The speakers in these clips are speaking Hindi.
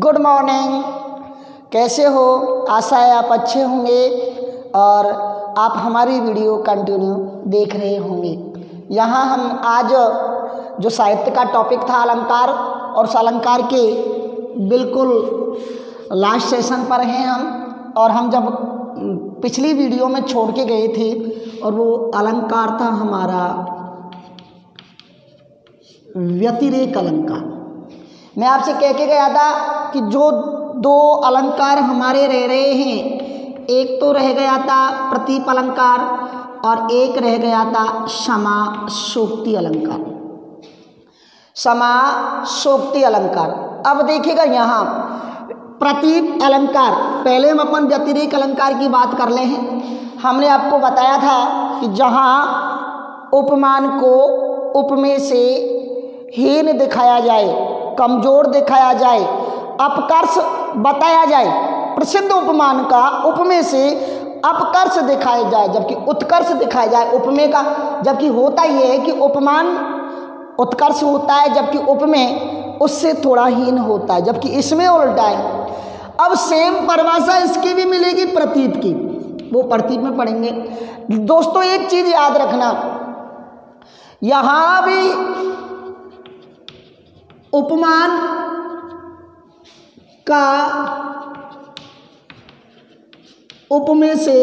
Good morning. कैसे हो? आशा है आप अच्छे होंगे और आप हमारी वीडियो कंटिन्यू देख रहे होंगे। यहाँ हम आज जो साहित्य का टॉपिक था अलंकार, और उस अलंकार के बिल्कुल लास्ट सेशन पर हैं हम। और हम जब पिछली वीडियो में छोड़ के गए थे और वो अलंकार था हमारा व्यतिरेक अलंकार। मैं आपसे कह के गया था कि जो दो अलंकार हमारे रह रहे हैं, एक तो रह गया था प्रतीप अलंकार और एक रह गया था समासोक्ति अलंकार। समासोक्ति अलंकार। अब देखिएगा यहाँ प्रतीप अलंकार, पहले हम अपन व्यतिरेक अलंकार की बात कर ले हैं। हमने आपको बताया था कि जहाँ उपमान को उपमेय से हीन दिखाया जाए, कमजोर दिखाया जाए, अपकर्ष बताया जाए, प्रसिद्ध उपमान का उपमेय से अपकर्ष दिखाया जाए जबकि उत्कर्ष दिखाया जाए उपमेय का। जबकि होता यह है कि उपमान उत्कर्ष होता है जबकि उपमेय उससे थोड़ा हीन होता है, जबकि इसमें उल्टा है। अब सेम परिभाषा इसकी भी मिलेगी प्रतीप की, वो प्रतीप में पढ़ेंगे। दोस्तों एक चीज याद रखना, यहां भी उपमान का उपमेय से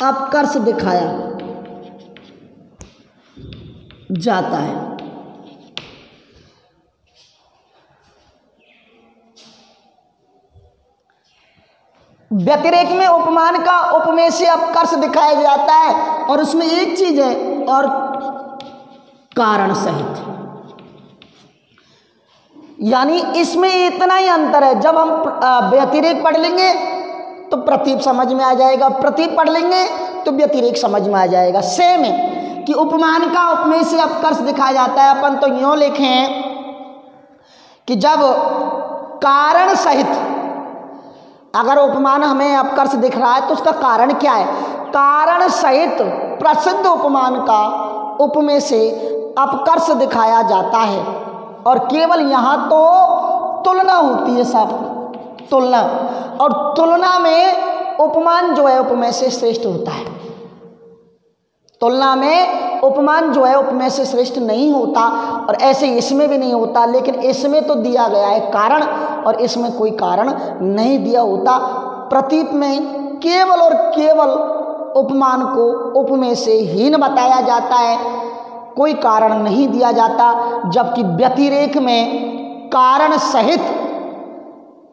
अपकर्ष दिखाया जाता है। व्यतिरेक में उपमान का उपमेय से अपकर्ष दिखाया जाता है और उसमें एक चीज है और कारण सहित, यानी इसमें इतना ही अंतर है। जब हम व्यतिरेक पढ़ लेंगे तो प्रतीप समझ में आ जाएगा, प्रतीप पढ़ लेंगे तो व्यतिरेक समझ में आ जाएगा। सेम है कि उपमान का उपमेय से अपकर्ष दिखाया जाता है। अपन तो यूं लिखें कि जब कारण सहित अगर उपमान हमें अपकर्ष दिख रहा है तो उसका कारण क्या है? कारण सहित प्रसिद्ध उपमान का उपमेय से अपकर्ष दिखाया जाता है। और केवल यहाँ तो तुलना होती है साहब, तुलना, और तुलना में उपमान जो है उपमेय से श्रेष्ठ होता है। तुलना में उपमान जो है उपमेय से श्रेष्ठ नहीं होता, और ऐसे इसमें भी नहीं होता। लेकिन इसमें तो दिया गया है कारण और इसमें कोई कारण नहीं दिया होता। प्रतीप में केवल और केवल उपमान को उपमेय से हीन बताया जाता है, कोई कारण नहीं दिया जाता। जबकि व्यतिरेक में कारण सहित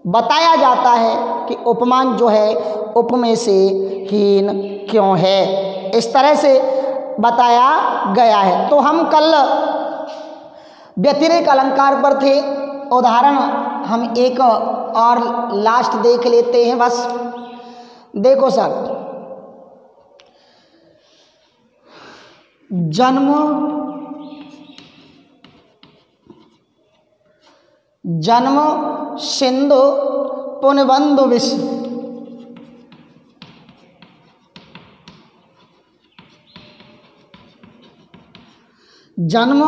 बताया जाता है कि उपमान जो है उपमेय से हीन क्यों है, इस तरह से बताया गया है। तो हम कल व्यतिरेक अलंकार पर थे। उदाहरण हम एक और लास्ट देख लेते हैं बस। देखो सर, जन्म सिंधु पुनबंधु विष, जन्म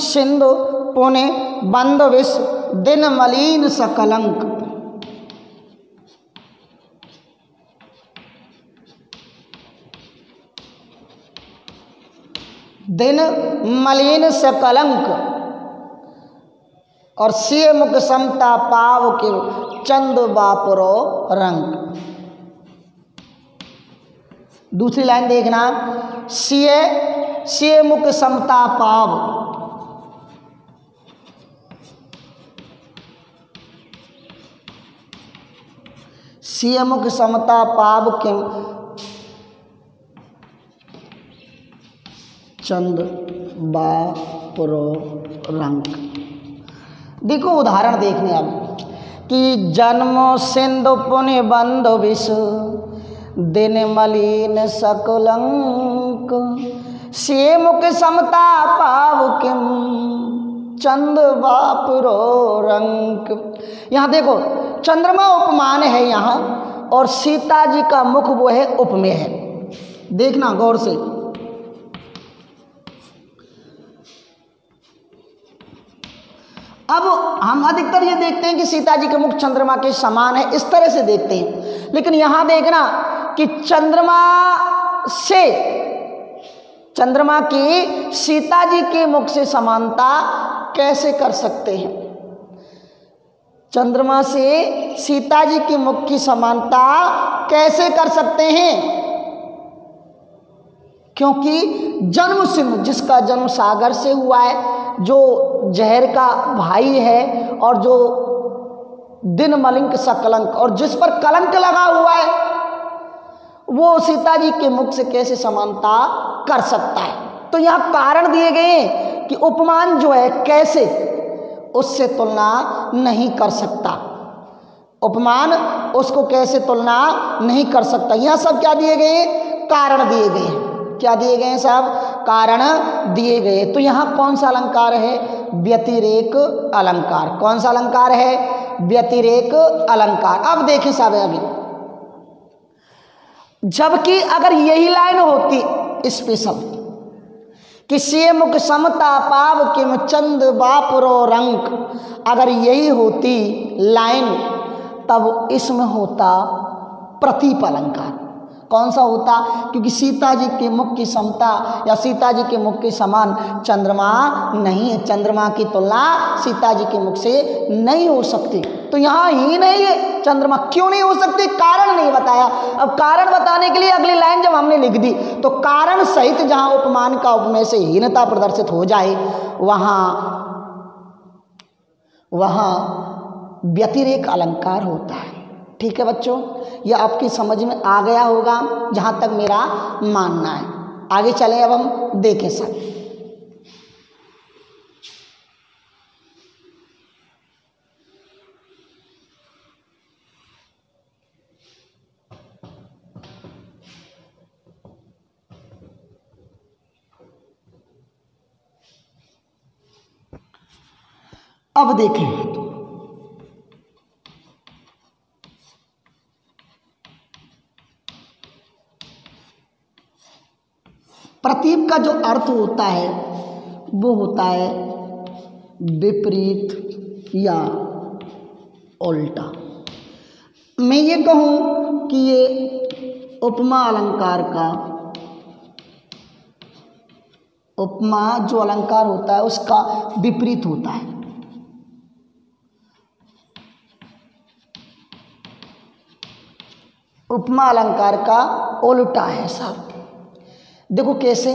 सिंधु पुने बंध विष, दिन मलिन सकलंक। दिन मलिन सकलंक और सिय मुख समता पाव के चंद बापरो रंग। दूसरी लाइन देखना, सिय मुख समता पाव, सिय मुख समता पाव के चंद बापरो रंग। देखो उदाहरण देखने अब कि जन्म सिंधु पुण्य बंधु विष, दिन मलिन सकलंक, सिय मुख समता पाव किम चंद बापरो रंक। यहाँ देखो चंद्रमा उपमान है यहाँ, और सीता जी का मुख वो है उपमेय है। देखना गौर से, अब हम अधिकतर ये देखते हैं कि सीता जी के मुख चंद्रमा के समान है, इस तरह से देखते हैं, लेकिन यहां देखना कि चंद्रमा की सीता जी के मुख से समानता कैसे कर सकते हैं। चंद्रमा से सीता जी के मुख की समानता कैसे कर सकते हैं? क्योंकि जन्म सिंह, जिसका जन्म सागर से हुआ है, जो जहर का भाई है और जो दिन मलिंक सकलंक, और जिस पर कलंक लगा हुआ है, वो सीता जी के मुख से कैसे समानता कर सकता है? तो यहाँ कारण दिए गए हैं कि उपमान जो है कैसे उससे तुलना नहीं कर सकता, उपमान उसको कैसे तुलना नहीं कर सकता। यहाँ सब क्या दिए गए? कारण दिए गए हैं। क्या दिए गए हैं साहब? कारण दिए गए। तो यहाँ कौन सा अलंकार है? व्यतिरेक अलंकार। कौन सा अलंकार है? व्यतिरेक अलंकार। अब देखें साहब आगे, जबकि अगर यही लाइन होती स्पेशल कि से मुख समता पाव किम चंद बापरो रंक, अगर यही होती लाइन तब इसमें होता प्रतीप अलंकार। कौन सा होता? क्योंकि सीता जी के मुख की समता या सीता जी के मुख के समान चंद्रमा नहीं है, चंद्रमा की तुलना सीता जी के मुख से नहीं हो सकती। तो यहाँ ही नहीं है चंद्रमा, क्यों नहीं हो सकती? कारण नहीं बताया। अब कारण बताने के लिए अगली लाइन जब हमने लिख दी तो कारण सहित जहाँ उपमान का उपमेय से हीनता प्रदर्शित हो जाए वहाँ व्यतिरेक अलंकार होता है। ठीक है बच्चों, यह आपकी समझ में आ गया होगा जहाँ तक मेरा मानना है। आगे चलें, अब हम देखें सब। अब देखें, प्रतीप का जो अर्थ होता है वो होता है विपरीत या उल्टा। मैं ये कहूँ कि ये उपमा अलंकार का, उपमा जो अलंकार होता है उसका विपरीत होता है। उपमा अलंकार का उल्टा है साहब। देखो कैसे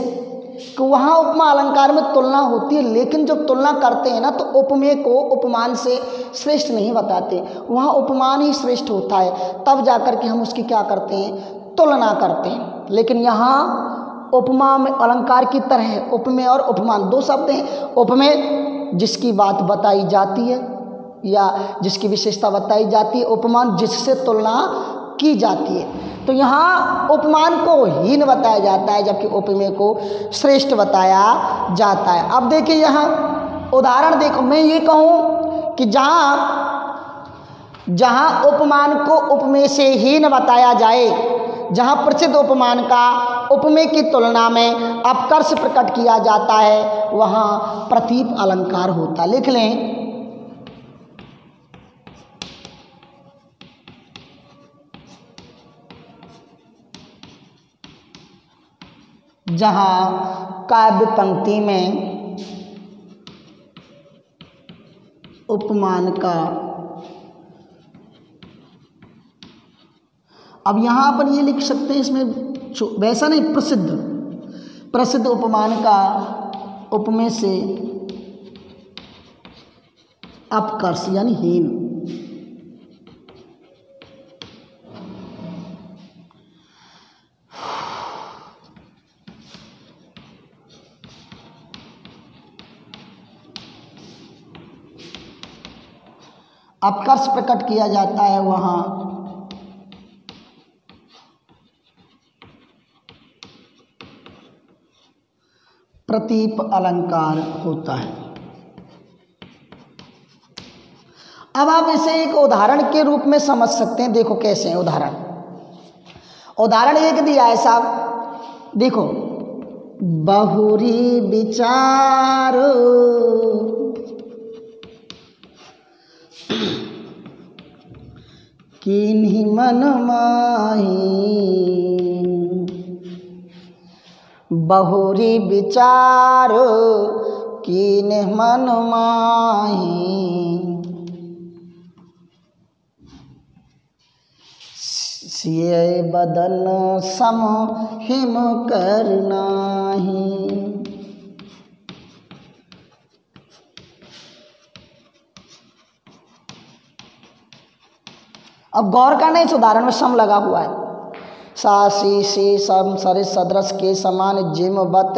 कि वहाँ उपमा अलंकार में तुलना होती है, लेकिन जब तुलना करते हैं ना तो उपमेय को उपमान से श्रेष्ठ नहीं बताते, वहाँ उपमान ही श्रेष्ठ होता है, तब जाकर के हम उसकी क्या करते हैं? तुलना करते हैं। लेकिन यहाँ उपमा में अलंकार की तरह उपमेय और उपमान दो शब्द हैं। उपमेय जिसकी बात बताई जाती है या जिसकी विशेषता बताई जाती है, उपमान जिससे तुलना की जाती है। तो यहाँ उपमान को हीन बताया जाता है जबकि उपमेय को श्रेष्ठ बताया जाता है। अब देखिए यहाँ उदाहरण देखो, मैं ये कहूँ कि जहाँ उपमान को उपमेय से हीन बताया जाए, जहाँ प्रसिद्ध उपमान का उपमेय की तुलना में अपकर्ष प्रकट किया जाता है, वहाँ प्रतीप अलंकार होता। लिख लें, जहाँ काव्य पंक्ति में उपमान का, अब यहाँ पर ये लिख सकते हैं, इसमें वैसा नहीं, प्रसिद्ध उपमान का उपमेय से अपकर्ष यानी हीन। अपकर्ष प्रकट किया जाता है, वहाँ प्रतीप अलंकार होता है। अब आप इसे एक उदाहरण के रूप में समझ सकते हैं। देखो कैसे है उदाहरण एक दिया है साहब, देखो, बहुरी विचारो किन्हीं मन माही बहुरी विचार, किन्हीं मन माही सिए बदन सम हिम करनाही। अब गौर करना, इस उदाहरण में सम लगा हुआ है। सासी से सम सरे सदृश के समान जिम बत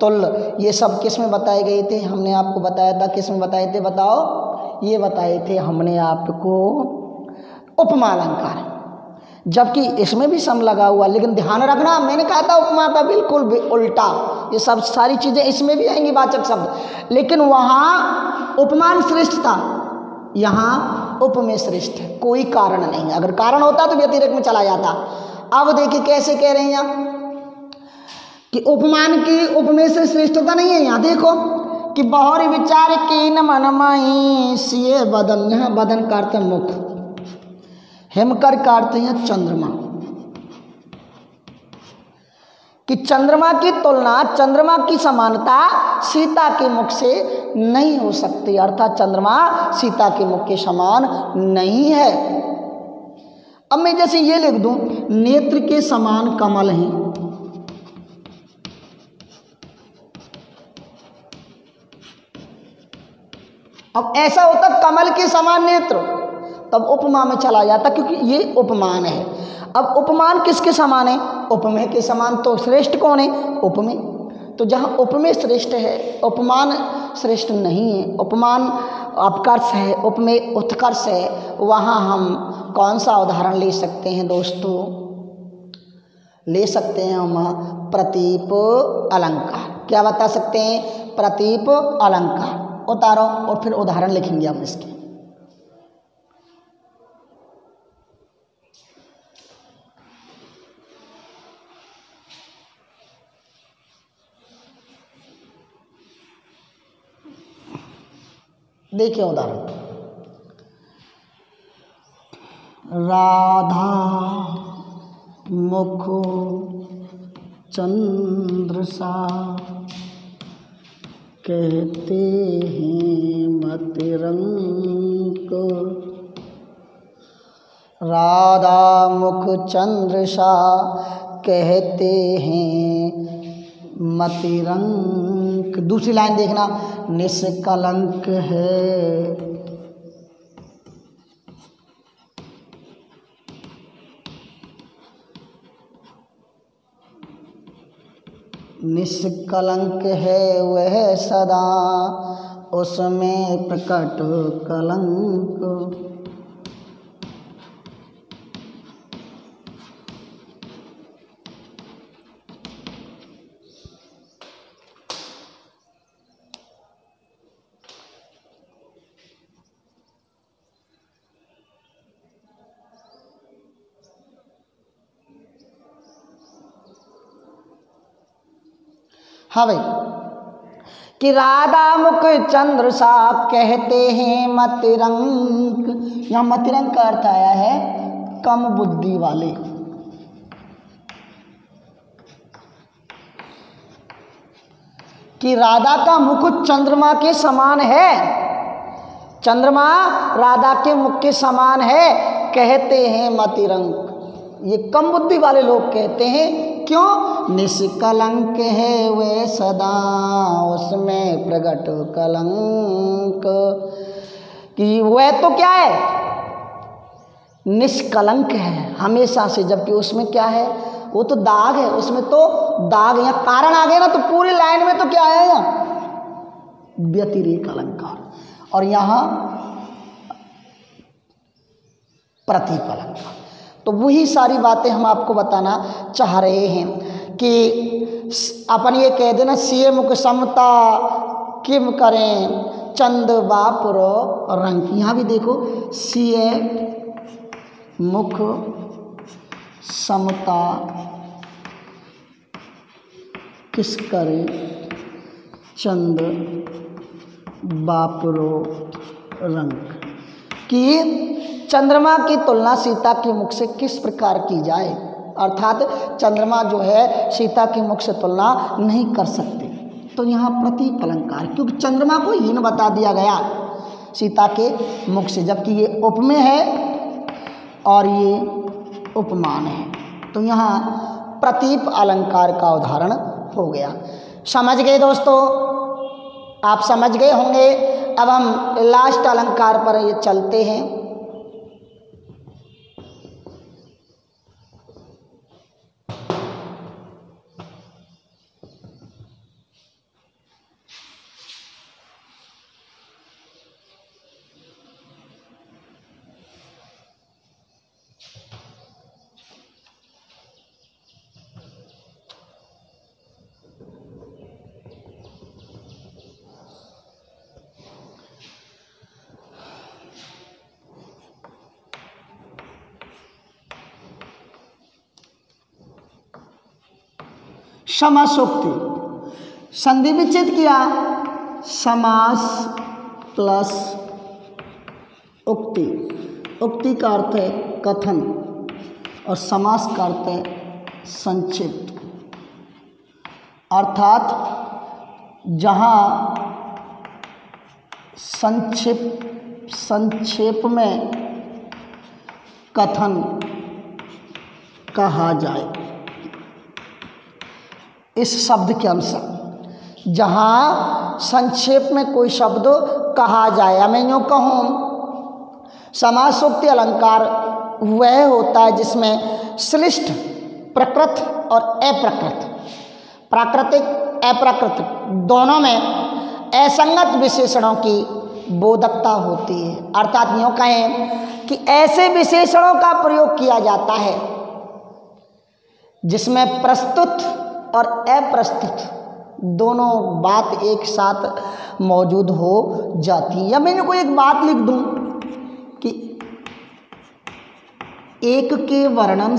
तुल, ये सब किस में बताए गए थे? हमने आपको बताया था किस में बताए थे, बताओ? ये बताए थे हमने आपको उपमा अलंकार, जबकि इसमें भी सम लगा हुआ। लेकिन ध्यान रखना, मैंने कहा था उपमा का बिल्कुल उल्टा, ये सब सारी चीज़ें इसमें भी आएंगी वाचक शब्द, लेकिन वहाँ उपमान श्रेष्ठ था, यहाँ उप में श्रेष्ठ है। कोई कारण नहीं, अगर कारण होता तो व्यतिरेक में चला जाता। अब देखिए कैसे कह रहे हैं यहाँ कि उपमान की उप में से श्रेष्ठता नहीं है। यहाँ देखो कि बहुरी विचार कीन मन माही सिए बदन, यहाँ बदन का अर्थ है मुख, हिमकर का अर्थ है चंद्रमा, कि चंद्रमा की तुलना, चंद्रमा की समानता सीता के मुख से नहीं हो सकती, अर्थात चंद्रमा सीता के मुख के समान नहीं है। अब मैं जैसे ये लिख दूं, नेत्र के समान कमल हैं, अब ऐसा होता कमल के समान नेत्र, तब उपमा में चला जाता, क्योंकि ये उपमान है। अब उपमान किसके समान है? उपमेय के समान। तो श्रेष्ठ कौन है? उपमेय। तो जहाँ उपमेय श्रेष्ठ है, उपमान श्रेष्ठ नहीं है। उपमान अपकर्ष है, उपमेय उत्कर्ष है। वहाँ हम कौन सा उदाहरण ले सकते हैं दोस्तों? ले सकते हैं हम प्रतीप अलंकार। क्या बता सकते हैं? प्रतीप अलंकार। उतारो और फिर उदाहरण लिखेंगे हम इसके। देखिए उदाहरण, राधा मुख चंद्र सा कहते हैं मतिरंक, राधा मुख चंद्र सा कहते हैं मतिरंक। दूसरी लाइन देखना, निष्कलंक है निष्कलंक है वह सदा उसमें प्रकट कलंक। हाँ भाई, कि राधा मुख चंद्र सा कहते हैं मतिरंक। यहाँ मतिरंक का अर्थ आया है कम बुद्धि वाले। कि राधा का मुख चंद्रमा के समान है, चंद्रमा राधा के मुख के समान है, कहते हैं मतिरंक। ये कम बुद्धि वाले लोग कहते हैं। क्यों? निष्कलंक है वे सदा उसमें प्रगट कलंक। कि वह तो क्या है? निष्कलंक है हमेशा से, जबकि उसमें क्या है? वो तो दाग है, उसमें तो दाग। या कारण आ गया ना, तो पूरी लाइन में तो क्या है? यहाँ व्यतिरेक अलंकार और यहाँ प्रतीप अलंकार। तो वही सारी बातें हम आपको बताना चाह रहे हैं कि अपन ये कह देना सिए मुख समता किम करें चंद बापुरो रंग। यहाँ भी देखो, सिए मुख समता किस करे चंद बापुरो रंग। कि चंद्रमा की तुलना सीता के मुख से किस प्रकार की जाए, अर्थात चंद्रमा जो है सीता के मुख से तुलना नहीं कर सकते। तो यहाँ प्रतीप अलंकार, क्योंकि चंद्रमा को हीन बता दिया गया सीता के मुख से, जबकि ये उपमेय है और ये उपमान है। तो यहाँ प्रतीप अलंकार का उदाहरण हो गया। समझ गए दोस्तों, आप समझ गए होंगे। अब हम लास्ट अलंकार पर ये चलते हैं। समासोक्ति, संधि विच्छेद किया, समास प्लस उक्ति। उक्ति का अर्थ है कथन और समास का अर्थ है संक्षिप्त, अर्थात जहाँ संक्षेप में कथन कहा जाए। इस शब्द के अनुसार जहाँ संक्षेप में कोई शब्द कहा जाए, मैं यूँ कहूँ समासोक्ति अलंकार वह होता है जिसमें श्लिष्ट, प्रकृत और अप्रकृत, प्राकृतिक अप्राकृतिक दोनों में असंगत विशेषणों की बोधकता होती है। अर्थात यूँ कहें कि ऐसे विशेषणों का प्रयोग किया जाता है जिसमें प्रस्तुत और अप्रस्तुत दोनों बात एक साथ मौजूद हो जाती है। या मैं कोई एक बात लिख दूं कि एक के वर्णन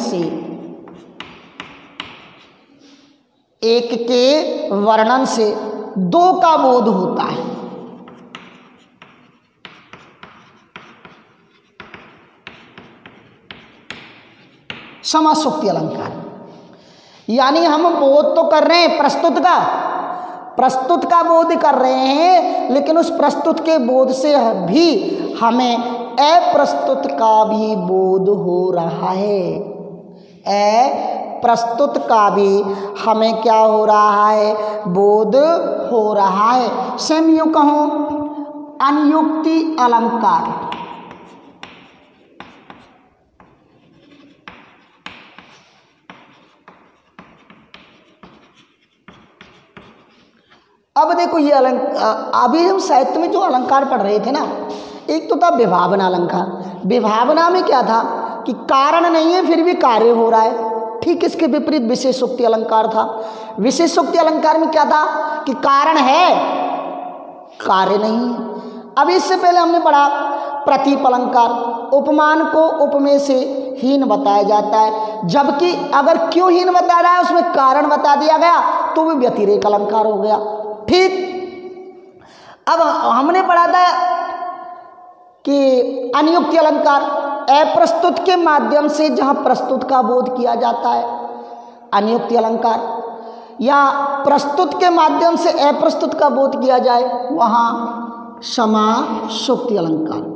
से दो का बोध होता है। समासोक्ति अलंकार यानी हम बोध तो कर रहे हैं प्रस्तुत का बोध कर रहे हैं, लेकिन उस प्रस्तुत के बोध से भी हमें अप्रस्तुत का भी बोध हो रहा है। अप्रस्तुत का भी हमें क्या हो रहा है, बोध हो रहा है। सेम यूँ कहूँ अनुयुक्ति अलंकार, अब देखो ये अभी हम साहित्य में जो अलंकार पढ़ रहे थे ना, एक तो था विभावना अलंकार। विभावना में क्या था कि कारण नहीं है फिर भी कार्य हो रहा है। ठीक इसके विपरीत विशेषोक्ति अलंकार था। विशेषोक्ति अलंकार में क्या था कि कारण है कार्य नहीं। अब इससे पहले हमने पढ़ा प्रतीप अलंकार, उपमान को उपमेय से हीन बताया जाता है, जबकि अगर क्यों हीन बताया रहा है उसमें कारण बता दिया गया तो वो व्यतिरेक अलंकार हो गया। ठीक, अब हमने पढ़ा था कि अनुयुक्ति अलंकार अप्रस्तुत के माध्यम से जहाँ प्रस्तुत का बोध किया जाता है अनुयुक्ति अलंकार, या प्रस्तुत के माध्यम से अप्रस्तुत का बोध किया जाए वहाँ समासोक्ति अलंकार।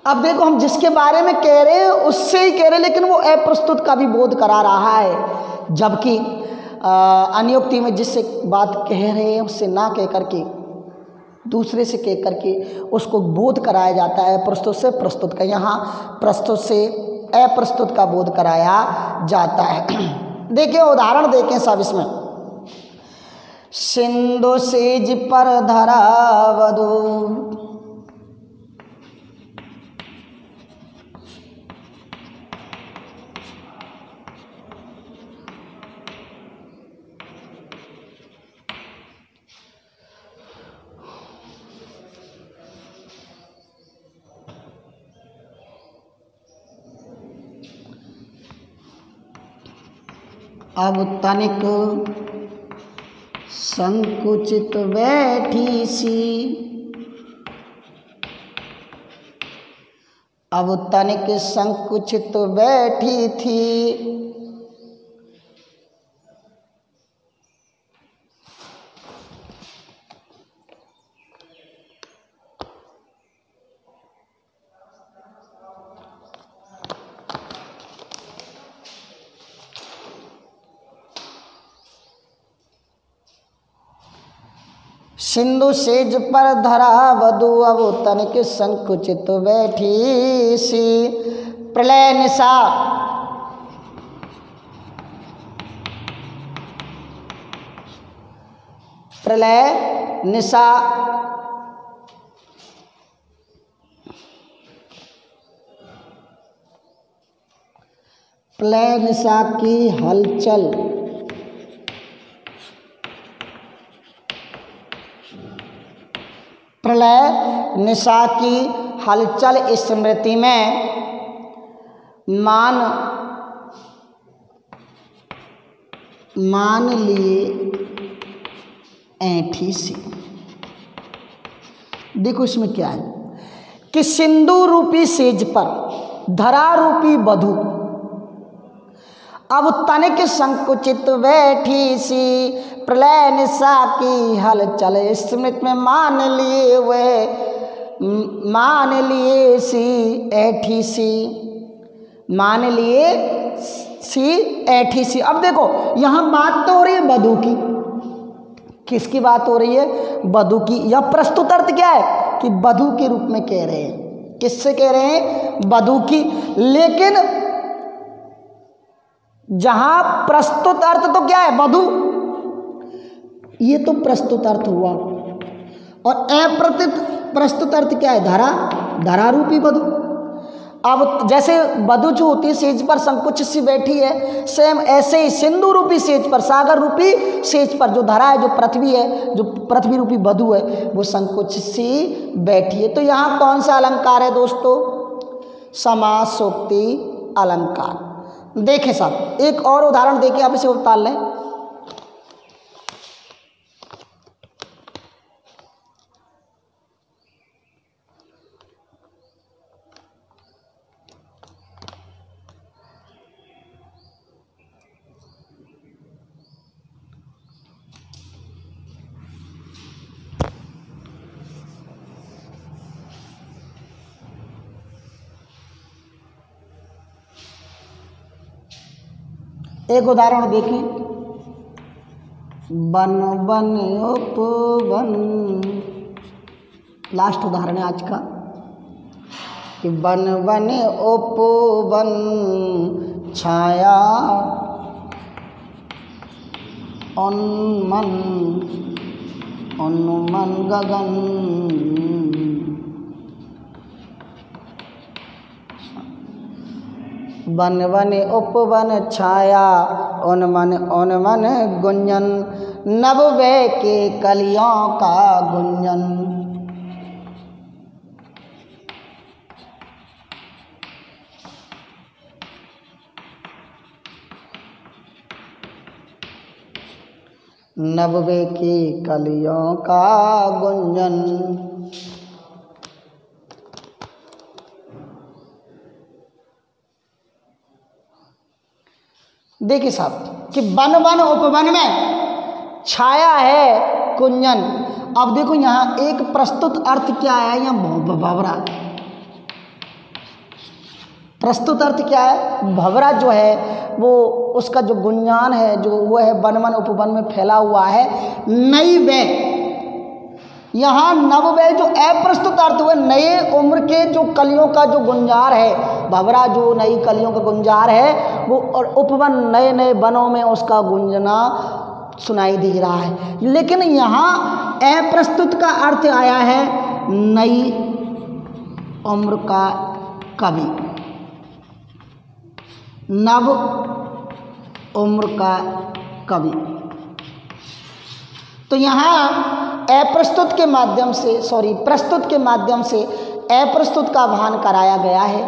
अब देखो हम जिसके बारे में कह रहे हैं उससे ही कह रहे हैं, लेकिन वो अप्रस्तुत का भी बोध करा रहा है, जबकि अनुयुक्ति में जिससे बात कह रहे हैं उससे ना कह करके दूसरे से कह करके उसको बोध कराया जाता है प्रस्तुत से प्रस्तुत का। यहाँ प्रस्तुत से अप्रस्तुत का बोध कराया जाता है। देखिए उदाहरण देखें सब इसमें। सिंधु सेज पर धरा वधु, अब तनिक संकुचित बैठी सी, अब तनिक संकुचित बैठी थी। सिंधु सेज पर धरा वधु, अब तनिक संकुचित बैठी सी। प्रलय निशा, प्रलय निशा, प्रलय निशा की हलचल, प्रलय निशा की हलचल स्मृति में मान लिए ऐठी सी। देखो इसमें क्या है कि सिंधु रूपी सेज पर धरा रूपी वधु, अब तनिक संकुचित बैठी सी। प्रलय निशा की हलचल स्मृति में मान लिए सी ऐठी सी, मान लिए सी ऐठी सी। अब देखो यहाँ बात तो हो रही है वधु की, किसकी बात हो रही है? वधु की। यह प्रस्तुत अर्थ क्या है कि वधु के रूप में कह रहे हैं। किससे कह रहे हैं? वधु की। लेकिन जहां प्रस्तुत अर्थ तो क्या है? वधु। ये तो प्रस्तुत अर्थ हुआ, और प्रस्तुत अर्थ क्या है? धरा, धरा रूपी वधु। अब जैसे वधु जो होती है सेज पर संकुचित सी बैठी है, सेम ऐसे ही सिंधु रूपी सेज पर, सागर रूपी सेज पर जो धरा है, जो पृथ्वी है, जो पृथ्वी रूपी वधु है, वो संकुचित सी बैठी है। तो यहाँ कौन सा अलंकार है दोस्तों? समासोक्ति अलंकार। देखें साहब, एक और उदाहरण देके आप इसे उतार लें। एक उदाहरण देखें, बन बन उपवन, लास्ट उदाहरण है आज का, कि बन बन उपवन छाया उन्मन उन्मन गगन, बन बन उपवन छाया उन्मन उन्मन गुंजन, नभवे के कलियों का गुंजन। नभवे की कलियों का गुंजन। देखिए साहब कि वन वन उपवन में छाया है कुंजन। अब देखो यहाँ एक प्रस्तुत अर्थ क्या है? यहाँ भंवरा। प्रस्तुत अर्थ क्या है? भंवरा जो है वो उसका जो गुंजान है, जो वो है वन वन उपवन में फैला हुआ है। नई वे, यहाँ नवव्यय जो अप्रस्तुत अर्थ हुए, नए उम्र के जो कलियों का जो गुंजार है, भंवरा जो नई कलियों का गुंजार है वो, और उपवन नए नए वनों में उसका गुंजना सुनाई दे रहा है। लेकिन यहाँ अप्रस्तुत का अर्थ आया है नई उम्र का कवि, नव उम्र का कवि। तो यहाँ अप्रस्तुत के माध्यम से, प्रस्तुत के माध्यम से अप्रस्तुत का भान कराया गया है,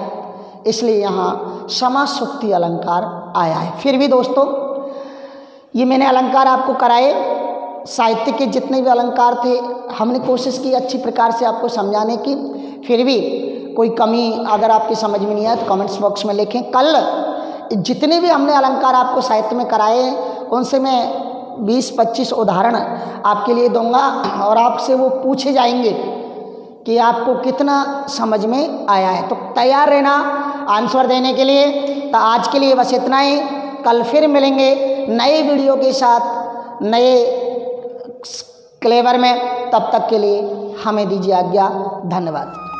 इसलिए यहाँ समासोक्ति अलंकार आया है। फिर भी दोस्तों ये मैंने अलंकार आपको कराए, साहित्य के जितने भी अलंकार थे हमने कोशिश की अच्छी प्रकार से आपको समझाने की। फिर भी कोई कमी अगर आपकी समझ में नहीं आए तो कमेंट्स बॉक्स में लिखें। कल जितने भी हमने अलंकार आपको साहित्य में कराए हैं उनसे मैं 20-25 उदाहरण आपके लिए दूंगा और आपसे वो पूछे जाएंगे कि आपको कितना समझ में आया है। तो तैयार रहना आंसर देने के लिए। तो आज के लिए बस इतना ही, कल फिर मिलेंगे नए वीडियो के साथ नए क्लेवर में। तब तक के लिए हमें दीजिए आज्ञा। धन्यवाद।